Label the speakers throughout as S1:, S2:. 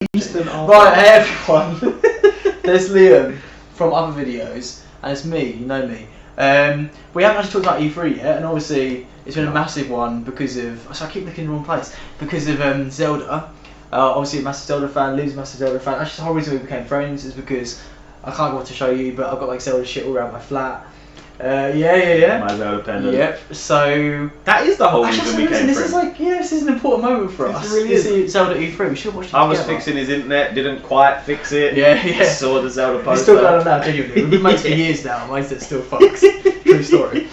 S1: Right, hey everyone. There's Liam from other videos, and it's me. You know me. We haven't actually talked about E3 yet, and obviously it's been a massive one because of. So I keep looking in the wrong place because of Zelda. Obviously, a massive Zelda fan. Liam's a massive Zelda fan. Actually, the whole reason we became friends is because I can't go on to show you, but I've got like Zelda shit all around my flat. Yeah.
S2: My Zelda pendant.
S1: Yep. So
S2: that is the whole reason we came friends.
S1: This is like, this is an important moment for us.
S2: Really
S1: this is Zelda E3. We should watch it
S2: I was
S1: together.
S2: fixing his internet, didn't quite fix it.
S1: Yeah.
S2: Saw the Zelda poster.
S1: It's still going on now, genuinely. We've been mates for years now. My internet's still fucked. True story.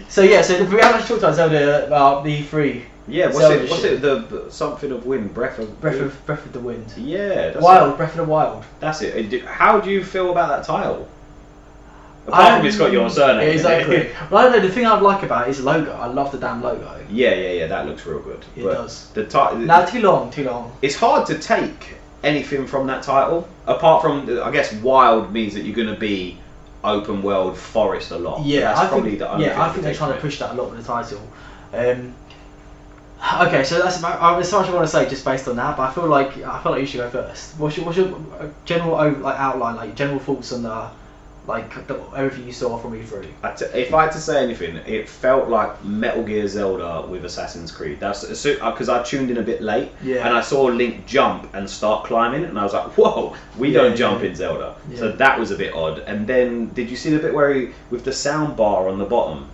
S1: So we haven't actually talked about Zelda about the E3.
S2: Yeah, what's it? The something of wind, breath of
S1: the wind.
S2: Yeah, that's
S1: wild, Breath of the Wild.
S2: That's it. How do you feel about that title? Apart from it's got your surname.
S1: Exactly. Well, I don't know. The thing I like about it is the logo. I love the damn logo.
S2: Yeah. That looks real good.
S1: It does.
S2: The title.
S1: No, too long.
S2: It's hard to take anything from that title, apart from I guess wild means that you're going to be open world forest a lot.
S1: Yeah,
S2: that's probably the only thing
S1: I think they're trying to push that a lot with the title. Okay, so that's about. There's so much I want to say just based on that, but I feel like you should go first. What's your general outline, general thoughts on everything you saw from E3?
S2: If I had to say anything, it felt like Metal Gear Zelda with Assassin's Creed. That's because I tuned in a bit late, and I saw Link jump and start climbing, and I was like, "Whoa, we don't jump in Zelda." Yeah. So that was a bit odd. And then, did you see the bit where he with the sound bar on the bottom?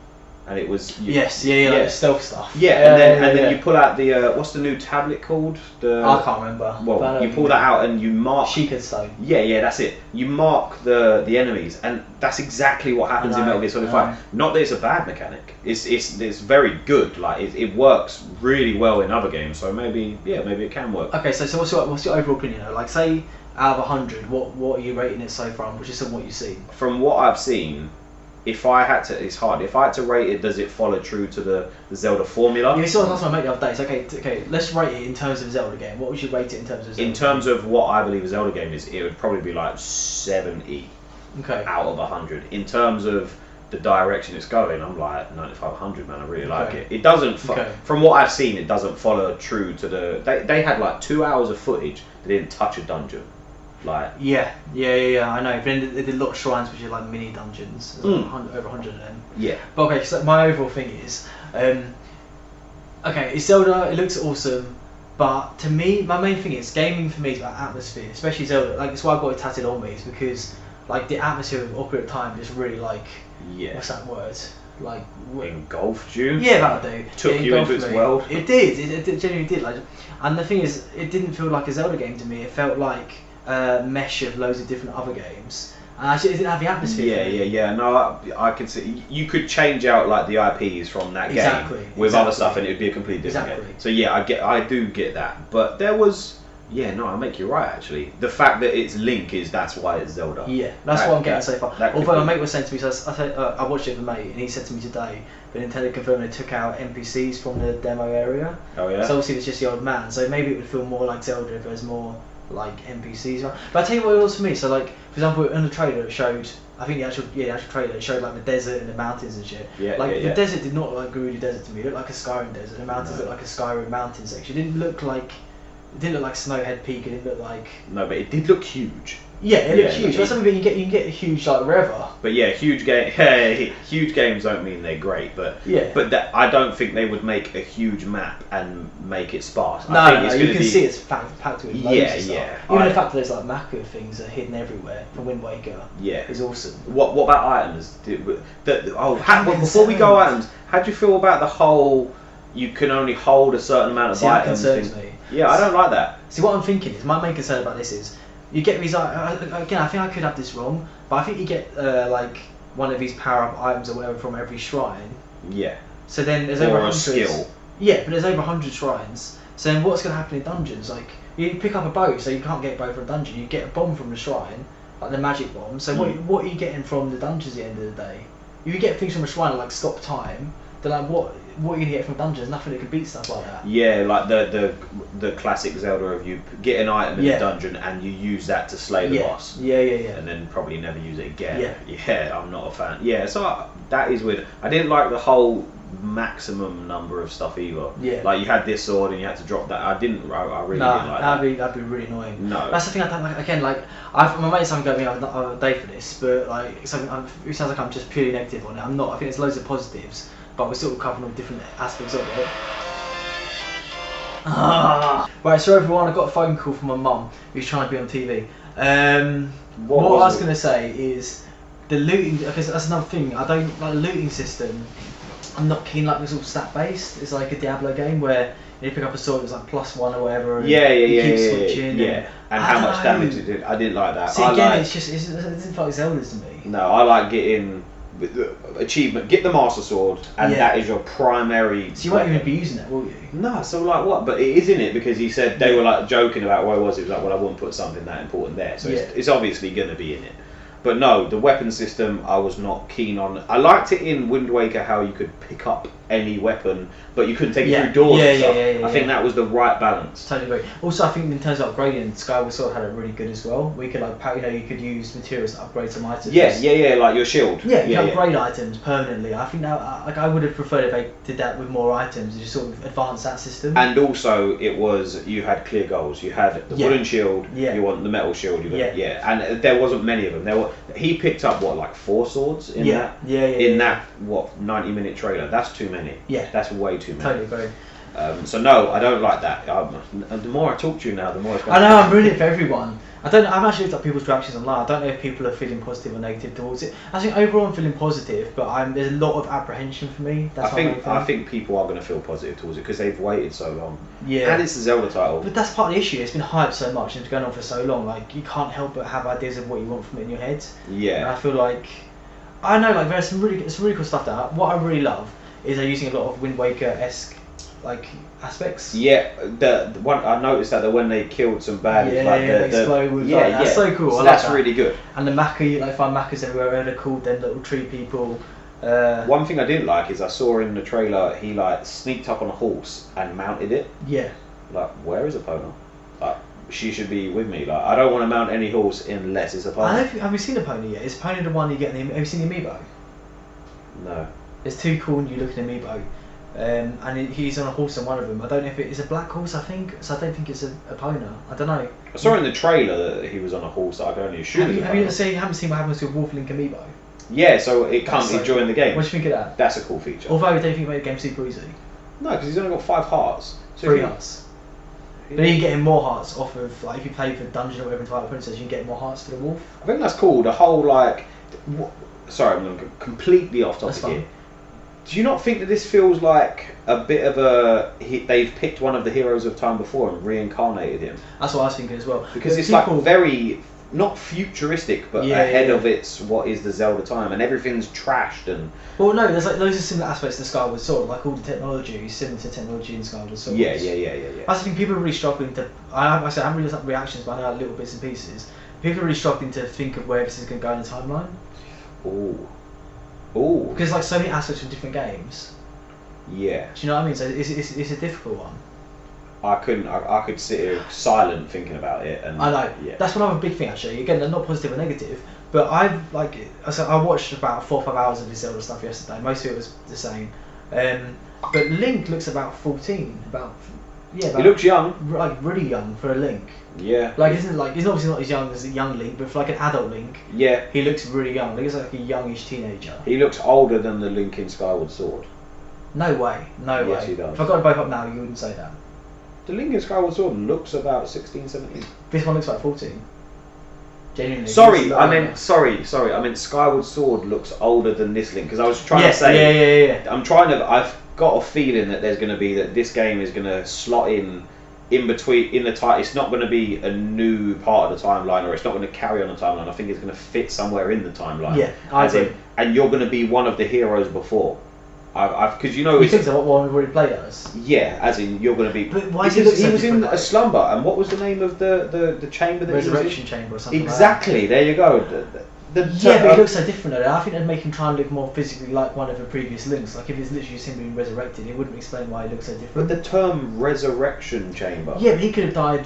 S2: And it was
S1: like stealth stuff.
S2: Yeah, and then you pull out the what's the new tablet called?
S1: I can't remember.
S2: Well, you pull that out and you mark.
S1: Sheikah Stone.
S2: Yeah, that's it. You mark the enemies, and that's exactly what happens in Metal Gear Solid 5. Not that it's a bad mechanic. It's very good. Like it works really well in other games. So maybe it can work.
S1: Okay, so what's your overall opinion? Like, say out of 100, what are you rating it so far? Which is from what you've seen.
S2: From what I've seen. If I had to, it's hard. If I had to rate it, does it follow true to the Zelda formula?
S1: Yeah, so that's what I made the other day. So okay, let's rate it in terms of Zelda game. What would you rate it in terms of Zelda?
S2: In terms of what I believe a Zelda game is, it would probably be like 70 out of 100. In terms of the direction it's going, I'm like 95, 100, man. I really like it. It doesn't, from what I've seen, it doesn't follow true to the. They had like 2 hours of footage. They didn't touch a dungeon.
S1: Yeah, I know. But then they did a lot of shrines, which are like mini dungeons. Over 100 of them.
S2: Yeah.
S1: But okay, so my overall thing is, it's Zelda. It looks awesome, but to me, my main thing is gaming. For me, is about atmosphere, especially Zelda. Like, it's why I've got it tattooed on me. Is because the atmosphere of Ocarina of Time is really what's that word?
S2: Engulfed you.
S1: Yeah, that'll do.
S2: Took you into its world.
S1: It did. It genuinely did. And the thing is, it didn't feel like a Zelda game to me. It felt like mesh of loads of different other games, and actually it didn't have the atmosphere.
S2: Yeah. No, I can see you could change out the IPs from that game with other stuff, and it would be a completely different game. So I do get that, but there was. Yeah, no, I make you right actually. The fact that it's Link that's why it's Zelda.
S1: Yeah, that's what I'm getting so far. Although my mate was saying to me, I watched it with a mate, and he said to me today that Nintendo confirmed they took out NPCs from the demo area.
S2: Oh yeah.
S1: So obviously it's just the old man. So maybe it would feel more like Zelda if there's more NPCs. But I tell you what it was for me. So for example, in the trailer it showed. I think the actual trailer it showed the desert and the mountains and shit. The desert did not look like Gerudo Desert to me. It looked like a Skyrim desert. The mountains looked like a Skyrim mountain section. It didn't look like Snowhead Peak. It didn't look like.
S2: No, but it did look huge.
S1: Yeah, it looked huge. That's something you can get a huge river.
S2: But yeah, huge games don't mean they're great. But I don't think they would make a huge map and make it sparse.
S1: No, you can see it's packed with loads of stuff.
S2: Yeah.
S1: Even the fact that there's Mako things are hidden everywhere from Wind Waker.
S2: Yeah,
S1: is awesome.
S2: What about items? Before we go items, how do you feel about the whole? You can only hold a certain amount of items.
S1: That concerns me.
S2: Yeah, I don't like that.
S1: See, what I'm thinking is my main concern about this is. You get these again. I think I could have this wrong, but I think you get one of these power-up items or whatever from every shrine.
S2: Yeah.
S1: So then there's over 100.
S2: A skill.
S1: Yeah, but there's over 100 shrines. So then what's going to happen in dungeons? You pick up a bow, so you can't get a bow from a dungeon. You get a bomb from the shrine, like the magic bomb. So what are you getting from the dungeons at the end of the day? You get things from a shrine like stop time. They're what are you going to get from dungeons? Nothing that can beat stuff like that.
S2: Yeah, like the classic Zelda of you get an item in the dungeon and you use that to slay the boss.
S1: Yeah.
S2: And then probably never use it again. Yeah, I'm not a fan. Yeah, so that is weird. I didn't like the whole maximum number of stuff either.
S1: Yeah.
S2: Like you had this sword and you had to drop that. I really didn't like that.
S1: That'd be really annoying.
S2: No.
S1: That's the thing I don't like. Again, like my mates haven't got me on a day for this, but like it sounds like I'm just purely negative on it. I'm not. I think there's loads of positives, but we're sort of covering all different aspects of it. Right, so everyone, I got a phone call from my mum who's trying to be on TV. What I was going to say is the looting, because that's another thing. I don't like the looting system. I'm not keen like this all stat based. It's like a Diablo game where you pick up a sword, it's like +1 or whatever. And you keep switching.
S2: And how much damage it did. I didn't like that.
S1: See, again, it doesn't feel like Zelda's to me.
S2: No, I like getting the achievement, get the Master Sword, and that is your primary.
S1: So you won't even be using it, will you?
S2: No, so like what? But it is in it because he said they were like joking about what it was. He was like, well, I wouldn't put something that important there, so it's obviously going to be in it. But no, the weapon system I was not keen on. I liked it in Wind Waker how you could pick up any weapon, but you couldn't take it through doors and stuff. I think that was the right balance.
S1: Totally agree. Also, I think in terms of upgrading, Skyward Sword had it really good as well. We could you could use materials to upgrade some items.
S2: Yeah, like your shield.
S1: Yeah, you can upgrade items permanently. I think that I would have preferred if they did that with more items, just sort of advance that system.
S2: And also, it was you had clear goals. You had the wooden shield. You want the metal shield. And there wasn't many of them. He picked up like 4 swords in that. In that 90-minute trailer. That's too many.
S1: Yeah,
S2: that's way too many.
S1: Totally agree.
S2: So no, I don't like that. The more I talk to you now, the more it's.
S1: I know, I'm ruining it for everyone. I've actually looked at people's reactions online. I don't know if people are feeling positive or negative towards it. I think overall I'm feeling positive, but there's a lot of apprehension for me.
S2: I think people are going to feel positive towards it because they've waited so long.
S1: Yeah.
S2: And it's a Zelda title.
S1: But that's part of the issue. It's been hyped so much and it's going on for so long. Like you can't help but have ideas of what you want from it in your head. Yeah. And I feel like there's some really cool stuff there. What I really love is they're using a lot of Wind Waker-esque aspects. Yeah,
S2: the one I noticed that when they killed some baddies,
S1: they explode with that's so cool.
S2: So that's really good.
S1: And the Maca, you find Macas everywhere. They're called them little tree people.
S2: One thing I didn't like is I saw in the trailer he sneaked up on a horse and mounted it. Yeah. Where is Epona? She should be with me. I don't want to mount any horse unless it's Epona.
S1: Have you seen Epona yet? Is Epona the one you get in the? Have you seen the amiibo?
S2: No.
S1: There's 2 cool new looking amiibo. And he's on a horse on one of them. I don't know if it is a black horse, I think. So I don't think it's a Epona. I don't know.
S2: I saw in the trailer that he was on a horse that I can only assume.
S1: You haven't seen what happens with Wolf Link amiibo?
S2: Yeah, so it comes during the game.
S1: What do you think of that?
S2: That's a cool feature.
S1: Although I don't think it made the game super easy.
S2: No, because he's only got 5 hearts.
S1: So 3 hearts. But you can get him more hearts off of if you play for Dungeon or whatever in Twilight Princess, you can get more hearts for the wolf.
S2: I think that's cool. The whole sorry, I'm going to completely off topic here. Do you not think that this feels like a bit of they've picked one of the heroes of time before and reincarnated him?
S1: That's what I was thinking as well.
S2: Because it's very, not futuristic, but ahead of what is the Zelda time, and everything's trashed and.
S1: Well, no, there's loads of similar aspects to Skyward Sword, all the technology is similar to technology in Skyward Sword.
S2: Yeah.
S1: I think people are really struggling to. I haven't really looked at reactions, but I know little bits and pieces. People are really struggling to think of where this is going to go in the timeline. Ooh. Because so many aspects from different games. Yeah. Do you know what I mean? So it's a difficult one.
S2: I could sit here silent thinking about it, and
S1: I know. Yeah. That's one other big thing actually. Again, they're not positive or negative, but I watched about 4 or 5 hours of this Zelda stuff yesterday. Most of it was the same. But Link looks about 14. He
S2: looks young.
S1: Really young for a Link.
S2: Yeah.
S1: He's obviously not as young as a young Link, but for an adult Link, he looks really young. He looks like a youngish teenager.
S2: He looks older than the Link in Skyward Sword.
S1: No way.
S2: Yes, he does.
S1: If I got them both up now, you wouldn't say that.
S2: The Link in Skyward Sword looks about 16, 17.
S1: This one looks like 14. Genuinely.
S2: Sorry, I meant Skyward Sword looks older than this Link, because I was trying to say. Yeah. I've got a feeling that there's going to be that this game is going to slot in between in the time. It's not going to be a new part of the timeline, or it's not going to carry on the timeline. I think it's going to fit somewhere in the timeline.
S1: Yeah, I agree.
S2: And you're going to be one of the heroes before. Because
S1: you think so? What one we've already played as?
S2: Yeah, as in you're going to be.
S1: But why he was
S2: in a slumber, and what was the name of the chamber that
S1: Resurrection Chamber or something?
S2: Exactly.
S1: Like that.
S2: There you go.
S1: But he looks so different though. I think they'd make him try and look more physically like one of the previous Links. If it's literally just him being resurrected, it wouldn't explain why he looks so different.
S2: But the term Resurrection Chamber.
S1: Yeah, but he could have died.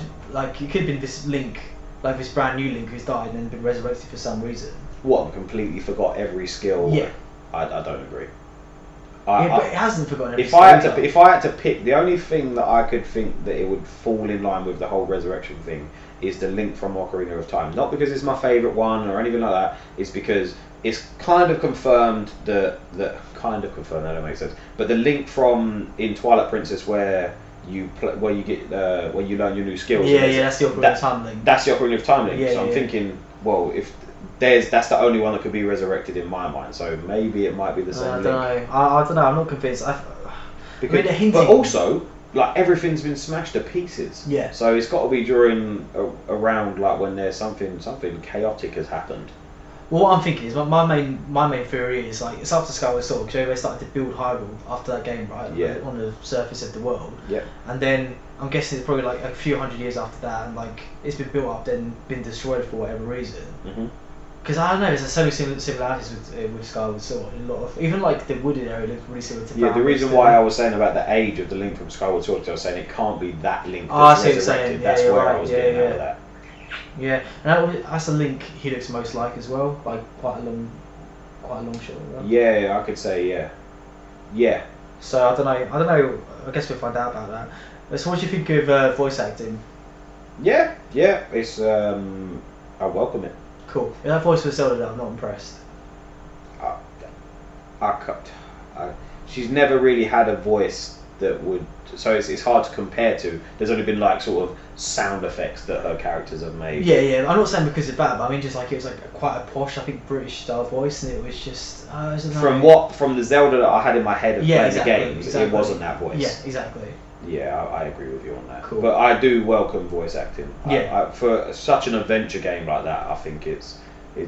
S1: He could have been this Link, this brand new Link who's died and been resurrected for some reason.
S2: What? Completely forgot every skill.
S1: Yeah.
S2: I don't agree.
S1: But it hasn't forgotten every
S2: if I had to pick, the only thing that I could think that it would fall in line with the whole resurrection thing is the Link from Ocarina of Time. Not because it's my favourite one or anything like that. It's because it's kind of confirmed that kind of confirmed, that don't make sense. But the Link from in Twilight Princess where you learn your new skills.
S1: Yeah, that's the Ocarina of Time link.
S2: That's the Ocarina of Time link.
S1: Yeah,
S2: so I'm thinking, well, if that's the only one that could be resurrected in my mind. So maybe it might be the same.
S1: I don't know. I don't know. I'm not convinced.
S2: Because,
S1: they're hinting.
S2: but also, like everything's been smashed to pieces.
S1: Yeah.
S2: So it's got to be during around like when there's something chaotic has happened.
S1: Well, what I'm thinking is my main theory is like it's after Skyward Sword because they started to build Hyrule after that game, right?
S2: Yeah.
S1: On the surface of the world.
S2: Yeah.
S1: And then I'm guessing it's probably like a few hundred years after that, and like it's been built up, then been destroyed for whatever reason. Because I don't know, there's so many similarities with Skyward Sword. A lot of even like the wooded area looks really similar to.
S2: Yeah, the reason why I was saying about the age of the Link from Skyward Sword, because I was saying it can't be that Link that's resurrected. That's where I was getting out of that.
S1: Yeah, and that's the Link he looks most like as well, like quite a long shot. Right?
S2: Yeah, I could say yeah.
S1: So I don't know. I guess we'll find out about that. So what do you think of voice acting?
S2: Yeah, it's I welcome it.
S1: Cool. In that voice for Zelda, I'm not impressed.
S2: She's never really had a voice that would. So it's hard to compare to. There's only been like sort of sound effects that her characters have made.
S1: Yeah. I'm not saying because of that, but I mean just like it was like quite a posh, I think British style voice, and it was just.
S2: From the Zelda that I had in my head of playing the games, it wasn't that voice.
S1: Yeah, exactly.
S2: Yeah, I agree with you on that.
S1: Cool.
S2: But I do welcome voice acting.
S1: Yeah.
S2: For such an adventure game like that, I think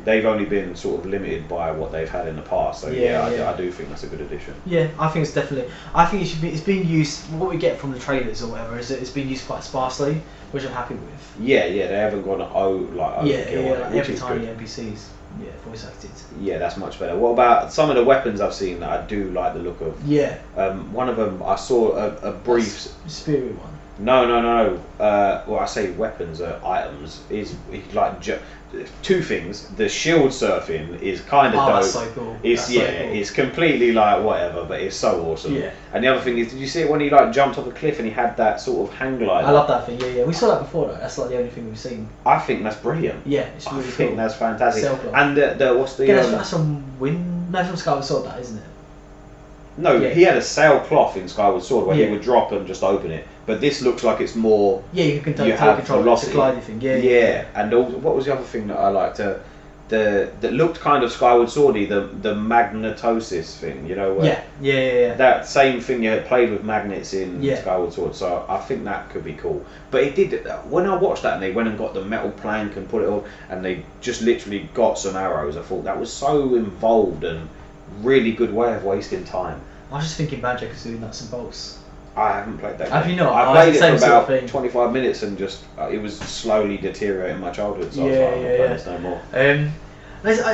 S2: they've only been sort of limited by what they've had in the past. So I do think that's a good addition.
S1: Yeah, I think it's definitely. I think it should be. It's being used. What we get from the trailers or whatever is that it's being used quite sparsely, which I'm happy with.
S2: Yeah, they haven't gone overkill on it,
S1: like
S2: which
S1: every
S2: is
S1: time
S2: good.
S1: the NPCs, voice acted.
S2: Yeah, that's much better. What about some of the weapons I've seen that I do like the look of?
S1: Yeah.
S2: One of them I saw a brief.
S1: Spirit one.
S2: No. Well, I say weapons are items. Is like two things. The shield surfing is kind of dope.
S1: That's so cool.
S2: It's completely like whatever, but it's so awesome.
S1: Yeah.
S2: And the other thing is, did you see it when he like jumped off a cliff and he had that sort of hang glider?
S1: I love that thing. Yeah. We saw that before though. That's like the only thing we've seen.
S2: I think that's brilliant.
S1: Yeah, it's really cool.
S2: I think that's fantastic.
S1: Sailcloth.
S2: And the what's the?
S1: That's from Wind. No, from Skyward Sword, that isn't it?
S2: No, he had a sailcloth in Skyward Sword where he would drop and just open it. But this looks like it's more.
S1: Yeah, you can take control of the gliding thing. Yeah.
S2: And also, what was the other thing that I liked? That looked kind of Skyward Swordy, the magnetosis thing, you know?
S1: Yeah.
S2: That same thing you had played with magnets in
S1: Yeah.
S2: Skyward Sword, so I think that could be cool. But it did, when I watched that and they went and got the metal plank and put it on, and they just literally got some arrows, I thought that was so involved and really good way of wasting time.
S1: I was just thinking Banjo-Kazooie nuts and bolts.
S2: I haven't played that.
S1: Have you not?
S2: I played it for about
S1: sort of
S2: 25 minutes and just it was slowly deteriorating my childhood. So I was like, I'm not playing this no more.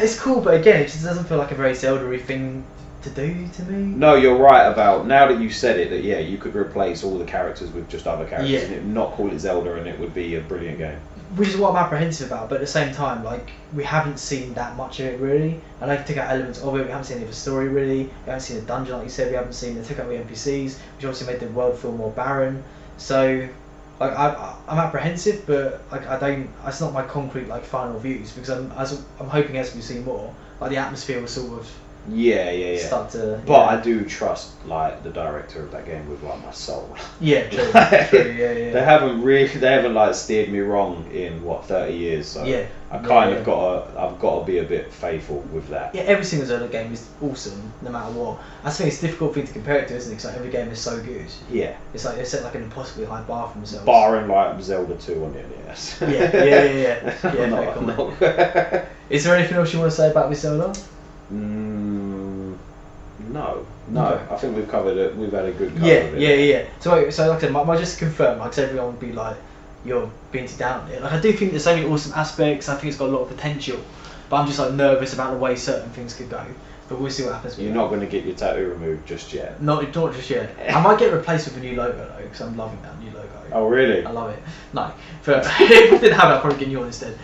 S1: It's cool, but again, it just doesn't feel like a very Zelda-y thing to do to me.
S2: No, you're right about now that you said it. That you could replace all the characters with just other characters and it not call it Zelda, and it would be a brilliant game.
S1: Which is what I'm apprehensive about, but at the same time, like we haven't seen that much of it really. And I took out elements of it. We haven't seen any of the story really. We haven't seen the dungeon, like you said. We haven't seen. They took out the NPCs, which obviously made the world feel more barren. So, like I'm apprehensive, but like I don't. It's not my concrete like final views because I'm hoping as we see more, like the atmosphere will sort of. Start to.
S2: But I do trust like the director of that game with like my soul.
S1: Yeah, true.
S2: They haven't like steered me wrong in 30 years. So I kind of I've got to be a bit faithful with that.
S1: Yeah, every single Zelda game is awesome, no matter what. I think it's a difficult thing to compare it to, isn't it? Because like, every game is so good.
S2: Yeah.
S1: It's like they set like an impossibly high bar for themselves.
S2: Barring like Zelda 2 on the NES.
S1: Yeah. Is there anything else you want to say about this Zelda?
S2: No.
S1: Okay.
S2: I think we've covered it. We've had a good cover of it.
S1: Yeah. So like I said, my just to confirm, like everyone would be like, you're being too down on it. Like I do think there's so many awesome aspects. I think it's got a lot of potential, but I'm just like nervous about the way certain things could go. But we'll see what happens.
S2: You're not going to get your tattoo removed just yet.
S1: Not just yet. I might get replaced with a new logo though, because I'm loving that new logo.
S2: Oh really?
S1: I love it. No, but if I didn't have it, I'd probably get you on instead.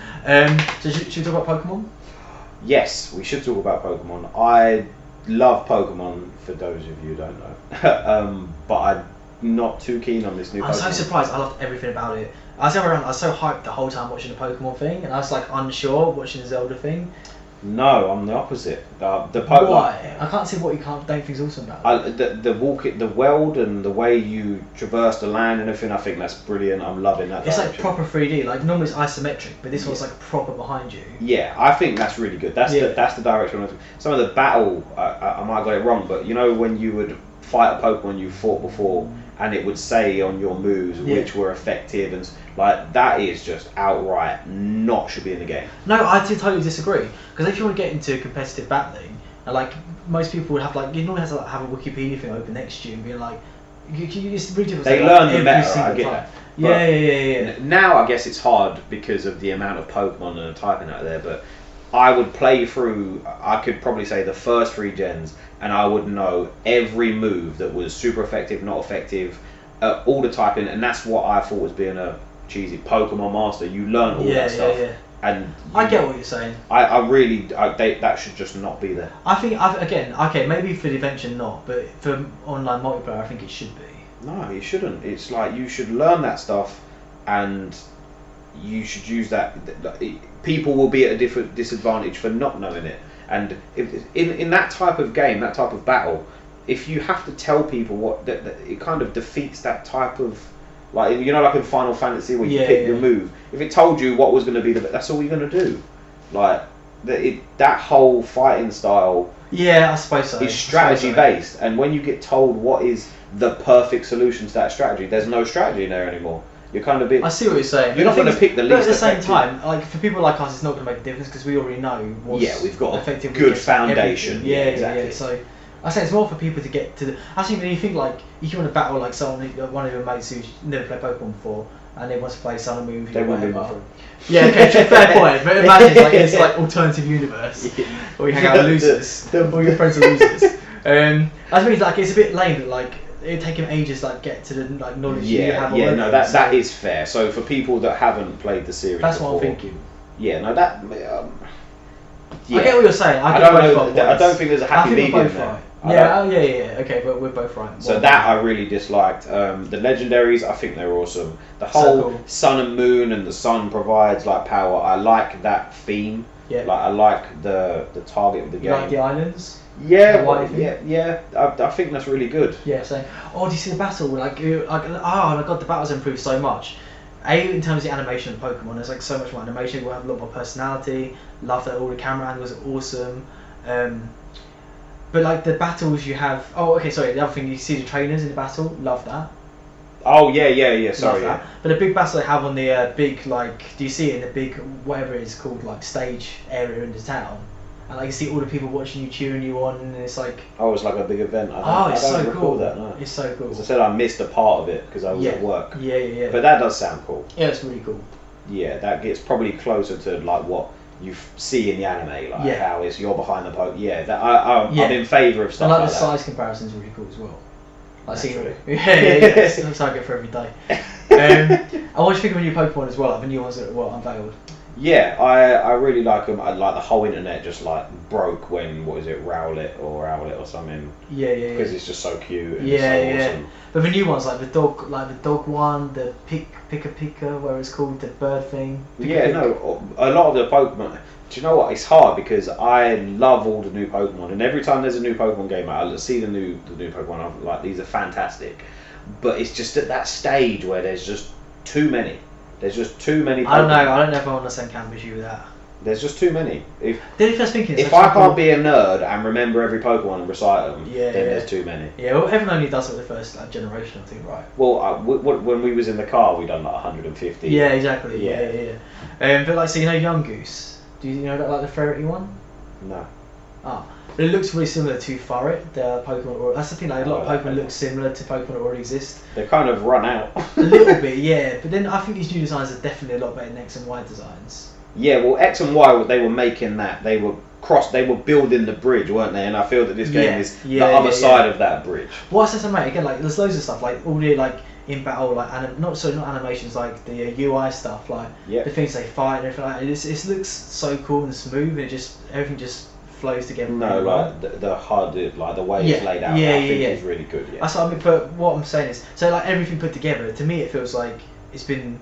S1: So should we talk about Pokemon?
S2: Yes, we should talk about Pokemon. I love Pokemon. For those of you who don't know, but I'm not too keen on this new.
S1: I'm
S2: Pokemon.
S1: so surprised. I loved everything about it. I was so hyped the whole time watching the Pokemon thing, and I was like unsure watching the Zelda thing.
S2: No, I'm the opposite. The Pokemon.
S1: Why? I can't see what you don't think is awesome about it.
S2: The world and the way you traverse the land and everything. I think that's brilliant. I'm loving that.
S1: It's
S2: direction.
S1: like proper 3D. Like normally it's isometric, but this one's like proper behind you.
S2: Yeah, I think that's really good. That's the direction. Some of the battle, I might have got it wrong, but you know when you would fight a Pokemon you fought before, and it would say on your moves which were effective, and like that is just outright not should be in the game.
S1: No, I totally disagree. Because if you want to get into competitive battling, and like most people would have like you normally have to like, have a Wikipedia thing open next to you and being like, it's really difficult.
S2: They learn the meta. I get that.
S1: Yeah.
S2: Now I guess it's hard because of the amount of Pokemon and typing out there, but I would play through. I could probably say the first 3 gens, and I would know every move that was super effective, not effective, all the typing, and that's what I thought was being a cheesy Pokemon master. You learn all that stuff. And
S1: I get what you're saying.
S2: That should just not be there.
S1: I think okay, maybe for the adventure not, but for online multiplayer, I think it should be.
S2: No, it shouldn't. It's like you should learn that stuff, and you should use that. People will be at a different disadvantage for not knowing it. And in that type of game, that type of battle, if you have to tell people what, that it kind of defeats that type of. Like like in Final Fantasy where you pick your move. If it told you what was going to be that's all you're going to do. Like that whole fighting style.
S1: Yeah, I suppose so.
S2: Is strategy based, and when you get told what is the perfect solution to that strategy, there's no strategy in there anymore. You're kind of
S1: I see what you're saying.
S2: You're not going to pick the least.
S1: But at the same
S2: effective.
S1: time, like for people like us, it's not going to make a difference because we already know what's
S2: we've got a
S1: effective
S2: good foundation.
S1: Yeah,
S2: exactly.
S1: So I say it's more for people to get to the. I think when you think like if you want to battle like someone, one of your mates who's never played Pokemon before, and they want to play Sun and Moon,
S2: they wouldn't be my friend.
S1: Yeah, okay, fair point. But imagine it's like alternative universe, or you hang out with losers, all your friends are losers. I mean, like it's a bit lame, but like it'd take him ages like get to the like knowledge you have.
S2: No, that is fair. So for people that haven't played the series,
S1: that's
S2: before,
S1: what I'm thinking.
S2: Yeah, no, that.
S1: I get what you're saying.
S2: I don't think there's a happy medium there.
S1: Yeah. Okay, but we're both right.
S2: So that I really disliked. The legendaries, I think they're awesome. The whole Sun and Moon and the sun provides like power. I like that theme.
S1: Yeah.
S2: Like I like the target of the game.
S1: You like the islands?
S2: Yeah, I think that's really good.
S1: Yeah. So, do you see the battle? Like, oh my god, the battles improved so much. In terms of the animation of Pokemon, there's like so much more animation. We'll have a lot more personality. Love that all the camera angles are awesome. But like the battles you have. Oh, okay. Sorry. The other thing you see the trainers in the battle. Love that.
S2: Oh yeah. Sorry.
S1: Love that. But the big battle they have on the big like. Do you see it in the big whatever it is called like stage area in the town? And like you see all the people watching you, cheering you on, and it's like.
S2: Oh, it's like a big event.
S1: It's so cool.
S2: That, no.
S1: It's so cool.
S2: As I said, I missed a part of it because I was at work.
S1: Yeah.
S2: But that does sound cool.
S1: Yeah, it's really cool.
S2: Yeah, that gets probably closer to like what you see in the anime, like how it's you're behind the poke. Yeah, that I'm in favour of stuff
S1: like
S2: like
S1: the
S2: that.
S1: size comparison is really cool as well. Like seeing
S2: Naturally.
S1: It's a target for every day. I want to think of a new Pokemon as well, like the new ones that were unveiled.
S2: Yeah, I really like them. I like the whole internet just like broke when Rowlet or something.
S1: Yeah.
S2: Because it's just so cute and so awesome.
S1: But the new ones like the dog one, the Pika, where it's called the bird thing.
S2: A lot of the Pokemon. Do you know what? It's hard because I love all the new Pokemon, and every time there's a new Pokemon game out, I see the new Pokemon. I'm like, these are fantastic, but it's just at that stage where there's just too many. There's just too many Pokemon.
S1: I don't know. I don't know if I'm on the same camp as you with that.
S2: There's just too many. If
S1: I
S2: can't be a nerd and remember every Pokemon and recite them, then there's too many.
S1: Yeah, well, everyone only does it with the first generation, I think, right?
S2: Well, when we was in the car, we done like 150.
S1: Yeah, exactly. Yeah. But like, so you know Young Goose? Do you know that like the ferrety one?
S2: No.
S1: But it looks really similar to Furret, the Pokemon. That's the thing. Like a lot of Pokemon look similar to Pokemon that already exist.
S2: They kind of run out.
S1: A little bit, yeah. But then I think these new designs are definitely a lot better than X and Y designs.
S2: Yeah, well, X and Y, they were making that. They were building the bridge, weren't they? And I feel that this game is the other side of that bridge.
S1: What I said to mate, again, like there's loads of stuff, like all the like in battle, like not animations, like the UI stuff, like the things they fight and everything like that. It looks so cool and smooth, and everything just flows together.
S2: No,
S1: really well.
S2: like the HUD, like the way it's laid out, I think is really good. Yeah.
S1: That's what I mean. But what I'm saying is, so like everything put together, to me, it feels like it's been.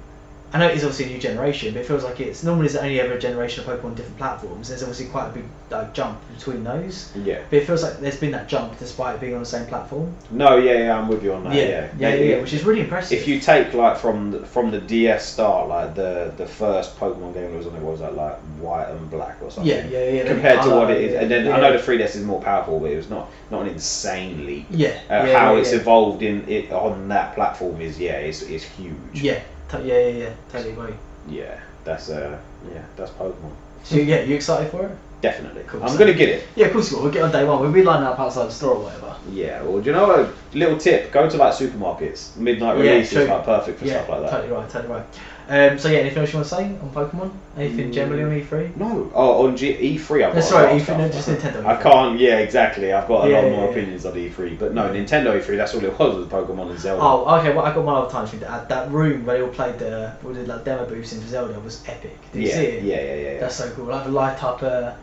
S1: I know it is obviously a new generation, but it feels like it's normally there's only ever a generation of Pokemon on different platforms. There's obviously quite a big jump between those.
S2: Yeah.
S1: But it feels like there's been that jump despite it being on the same platform.
S2: No, yeah, I'm with you on that.
S1: Yeah, which is really impressive.
S2: If you take like from the DS start, like the first Pokemon game that was on it was like white and black or something.
S1: Yeah.
S2: Compared to what it is, and then I know the 3DS is more powerful, but it was not an insane leap. How it's evolved on that platform is it's huge.
S1: Yeah, totally agree.
S2: Yeah, that's Pokemon.
S1: So you excited for it?
S2: Definitely.
S1: Cool.
S2: I'm gonna get it.
S1: Yeah, of course you will. We'll get on day one. We'll be lining up outside the store or whatever.
S2: Yeah, well, do you know a little tip? Go to like supermarkets. Midnight release is like perfect for stuff like that.
S1: Totally right. So yeah, anything else you want to say on Pokemon? Anything generally on E3?
S2: No. Oh, on E3 I've got
S1: sorry, E3, no, just Nintendo.
S2: I can't. Yeah, exactly. I've got a lot more opinions on E3, but no, Nintendo E3. That's all it was Pokemon and Zelda.
S1: Oh, okay. Well, I got one other time to add. That room where they all played we did like demo booths in for Zelda was epic. Did you see it?
S2: Yeah.
S1: That's so cool. Like the light up the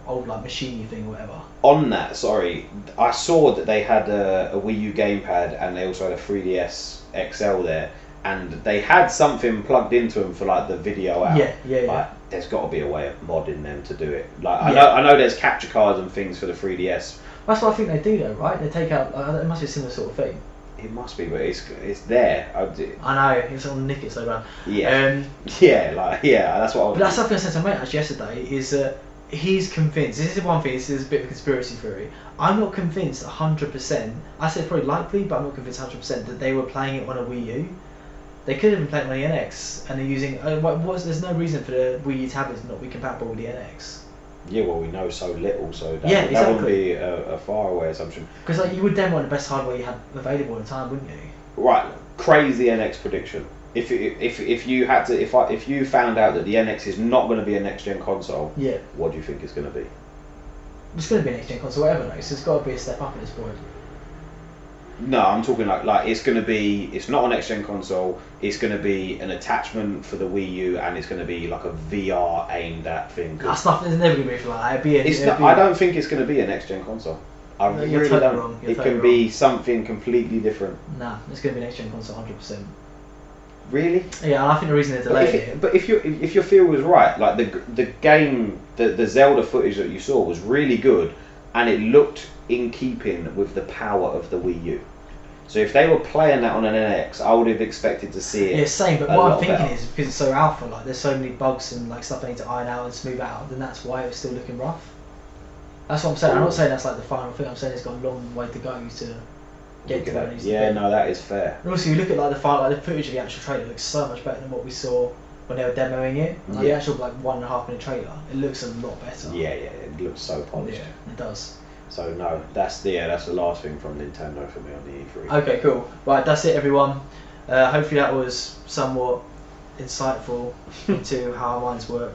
S1: old like machiney thing or whatever.
S2: On that, sorry, I saw that they had a Wii U gamepad and they also had a 3DS XL there, and they had something plugged into them for like the video out.
S1: Yeah.
S2: There's got to be a way of modding them to do it. Like I know there's capture cards and things for the 3DS.
S1: That's what I think they do though, right? They take out. It must be a similar sort of thing.
S2: It must be, but it's there.
S1: I know. It's on nick it so bad.
S2: Yeah. That's what.
S1: But that's something I said to my mate actually yesterday. Is that he's convinced. This is one thing. This is a bit of a conspiracy theory. I'm not convinced 100%. I said probably likely, but I'm not convinced 100% that they were playing it on a Wii U. They could have been playing it on the NX, and they're using. There's no reason for the Wii U tablets not be compatible with the NX.
S2: Yeah, well, we know so little, so that wouldn't be a far away assumption.
S1: Because like you would then want the best hardware you had available at the time, wouldn't you?
S2: Right, crazy NX prediction. If you found out that the NX is not going to be a next gen console, what do you think it's going to be?
S1: It's going to be a next gen console, whatever. Though, so it's got to be a step up at this point.
S2: No, I'm talking like it's going to be. It's not a next gen console. It's going to be an attachment for the Wii U, and it's going to be like a VR aimed at thing.
S1: That's not. There's never going to be anything like that.
S2: I don't think it's going to be a next gen console. I really don't.
S1: Wrong.
S2: It can be something completely different.
S1: Nah, it's going to be next gen console, 100%.
S2: Really?
S1: Yeah, and I think the reason they're delaying it.
S2: But if your feel was right, like the game, the Zelda footage that you saw was really good, and it looked in keeping with the power of the Wii U. So if they were playing that on an NX, I would have expected to see it.
S1: Yeah, same. But what I'm thinking is because it's so alpha, like there's so many bugs and like stuff they need to iron out and smooth out, then that's why it's still looking rough. That's what I'm saying. I'm not saying that's like the final thing. I'm saying it's got a long way to go to get to where it needs to be.
S2: No, that is fair.
S1: And also, you look at like the footage of the actual trailer looks so much better than what we saw when they were demoing it. Like the actual 1.5 minute trailer, it looks a lot better.
S2: Yeah, it looks so polished.
S1: Yeah, it does.
S2: So no, that's the last thing from Nintendo for me on the E3.
S1: Okay, cool. Right, that's it, everyone. Hopefully that was somewhat insightful into how our minds work.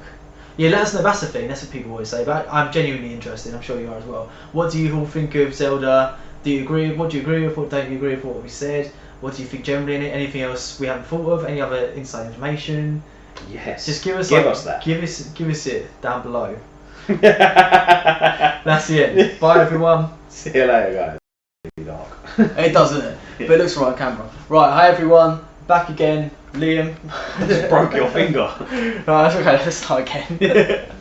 S1: Yeah, let us know. That's the thing. That's what people always say. But I'm genuinely interested. I'm sure you are as well. What do you all think of Zelda? Do you agree? What do you agree with? What don't you agree with? What we said? What do you think generally in it? Anything else we haven't thought of? Any other inside information?
S2: Yes.
S1: Just give us
S2: that.
S1: Give us it down below. That's it. Bye everyone.
S2: See you later, guys. It's dark.
S1: It does, doesn't it? But it looks right on camera. Right, hi everyone. Back again. Liam.
S2: Just broke your finger.
S1: Right, that's okay. Let's start again.